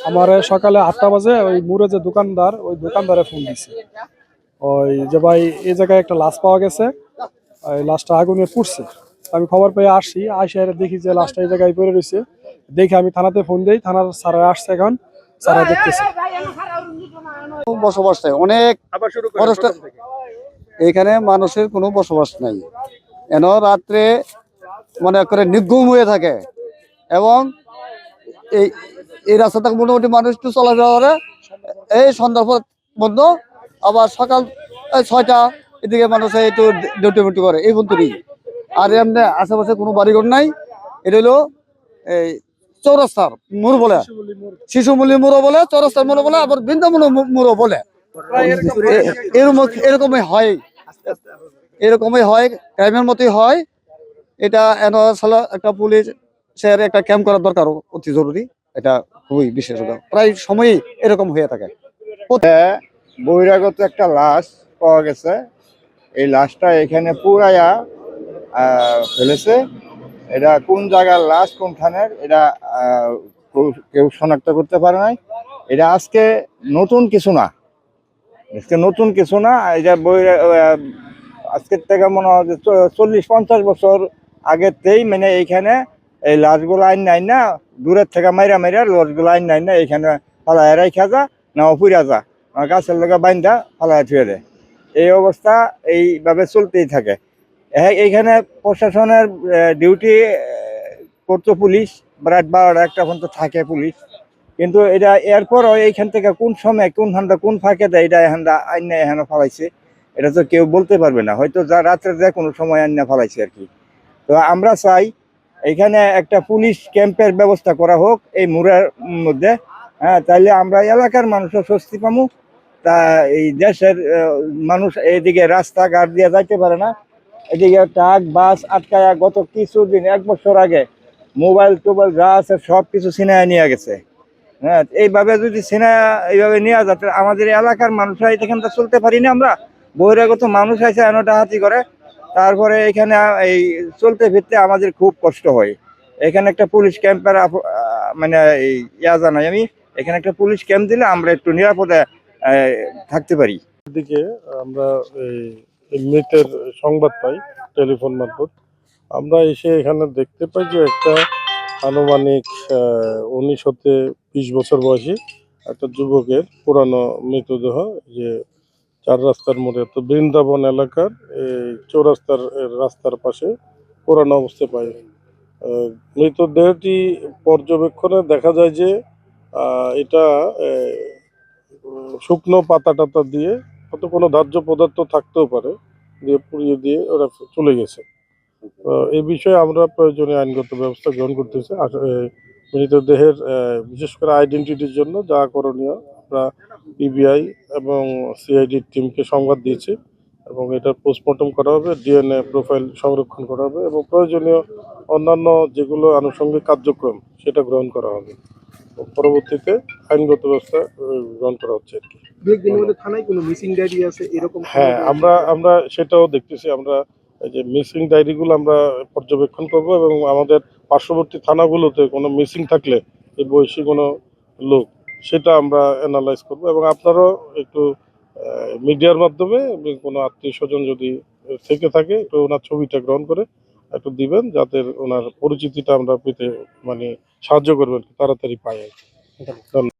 আমার সকালে 8টা বাজে ওই মুড়ে যে দোকানদার ওই দোকানদারে ফোন দিছে ওই যে ভাই এই জায়গায় একটা লাশ পাওয়া গেছে, ওই লাশটা আগুনে পুড়ছে। আমি খবর পেয়ে আসছি, আসে দেখি যে লাশটা এই জায়গায় পড়ে রয়েছে। দেখে আমি থানাতে ফোন দিই, থানার স্যাররা আসছে, এখন স্যাররা দেখতেছে। বসবাস নাই, অনেক এখানে মানুষের কোনো বসবাস নাই। এন রাত্রে মনে করে নির্ঘুম হয়ে থাকে এবং এই এই রাস্তাটা মোটামুটি মানুষ একটু চলাফেরা করে। এই সন্ধ্যার পর বন্ধ, আবার সকাল 6টা এদিকে মানুষ একটু ডিউটি করে, এই বন্ধুরই। আর এমনি আশেপাশে কোনো বাড়িঘর নাই। এটা হলো এই চৌরাস্তার মোড় বলে, শিশুমূল্য মোড়ও বলে, চৌরাস্তার মোড়ও বলে, আবার বৃন্দাবন মোড়ও বলে। এরকমই হয়, এরকমই হয়, ক্রাইমের মতোই হয়। এটা একটা পুলিশ একটা ক্যাম্প করার দরকার, অতি জরুরি। এটা খুবই বিশেষ, প্রায় সময়ই এরকম হয়ে থাকে। বহিরাগত একটা লাশ পাওয়া গেছে। এই লাশটা এখানে পুরাইয়া ফেলেছে। এটা কোন জায়গার লাশ, কোন থানের, এটা কেউ শনাক্ত করতে পারে নাই। এটা আজকে নতুন কিছু না, নতুন কিছু না। এটা আজকের থেকে মনে হয় যে 40-50 বছর আগেতেই মানে এইখানে এই লাশগুলো আইন নাই না, দূরের থেকে মাইরা মাইরা লাশগুলো আইন নাই না, এইখানে ফালায় রাখা যা না পুরা যা, গাছের লোকে বাইন্দা ফালায় থুয়ে দেয়। এই অবস্থা এইভাবে চলতেই থাকে। এইখানে প্রশাসনের ডিউটি করতো পুলিশ, রাত 12টা-1টা পর্যন্ত থাকে পুলিশ। কিন্তু এটা এরপরও এইখান থেকে কোন সময় কোন হান্দা কোন ফাঁকে দেয়, এটা হান্দা আইন এখানে ফালাইছে, এটা তো কেউ বলতে পারবে না। হয়তো যা রাত্রে যে কোনো সময় আইন ফালাইছে আর কি। তো আমরা চাই এখানে একটা পুলিশ ক্যাম্পের ব্যবস্থা করা হোক এই মোড়ের মধ্যে। হ্যাঁ, তাইলে আমরা এলাকার মানুষও স্বস্তি পাবো। তা এই দেশের মানুষ এইদিকে রাস্তাঘাট দিয়ে যাইতে পারে না, এদিকে ট্রাক বাস আটকায়। গত কিছুদিন 1 বছর আগে মোবাইল টোবাইল যা আছে সব কিছু ছিনায় নিয়ে গেছে। হ্যাঁ, এইভাবে যদি এইভাবে নেওয়া যাতে আমাদের এলাকার মানুষরা এখান থেকে চলতে পারি না। আমরা বহিরাগত মানুষ আছে এনে ডাকাতি করে, তারপরে এখানে এই চলতে ফিরতে আমাদের খুব কষ্ট হয়। এখানে একটা পুলিশ ক্যাম্পের মানে জানাই আমি, এখানে একটা পুলিশ ক্যাম্প দিলে আমরা একটু নিরাপদে থাকতে পারি। দিকে আমরা এই মৃতের সংবাদ পাই টেলিফোন মারফত। আমরা এসে এখানে দেখতে পাই যে একটা আনুমানিক 19 থেকে 20 বছর বয়সী একটা যুবকের পুরানো মৃতদেহ, যে 4 রাস্তার মোড়ে, তো বৃন্দাবন এলাকার এই চৌরাস্তার রাস্তার পাশে পুরানো অবস্থায় পাই। মৃতদেহটি পর্যবেক্ষণে দেখা যায় যে এটা শুকনো পাতা টাতা দিয়ে, হয়তো কোনো দাহ্য পদার্থ থাকতেও পারে, দিয়ে পুড়িয়ে দিয়ে ওরা চলে গেছে। এই বিষয়ে আমরা প্রয়োজনীয় আইনগত ব্যবস্থা গ্রহণ করতেছি। মৃতদেহের বিশেষ করে আইডেন্টিটির জন্য যা করণীয় আমরা পিবিআই এবং সিআইডির টিমকে সংবাদ দিয়েছি, এবং এটা পোস্টমর্টম করা হবে, ডিএনএ প্রোফাইল সংরক্ষণ করা হবে, এবং প্রয়োজনীয় অন্যান্য যেগুলো আনুষঙ্গিক কার্যক্রম সেটা গ্রহণ করা হবে। পরবর্তীতে আইনগত ব্যবস্থা গ্রহণ করা হচ্ছে আর কি। থানায় কোনো মিসিং ডায়েরি আছে এরকম? হ্যাঁ, আমরা সেটাও দেখতেছি। আমরা এই যে মিসিং ডায়েরিগুলো আমরা পর্যবেক্ষণ করব, এবং আমাদের পার্শ্ববর্তী থানাগুলোতে কোনো মিসিং থাকলে এই বয়সী কোনো লোক, সেটা আমরা অ্যানালাইজ করব। এবং আপনারাও একটু মিডিয়ার মাধ্যমে কোনো আত্মীয় স্বজন যদি থেকে থাকে একটু ওনার ছবিটা গ্রহণ করে একটু দিবেন, যাতে ওনার পরিচিতিটা আমরা পেতে মানে সাহায্য করবেন, তাড়াতাড়ি পাই। ধন্যবাদ।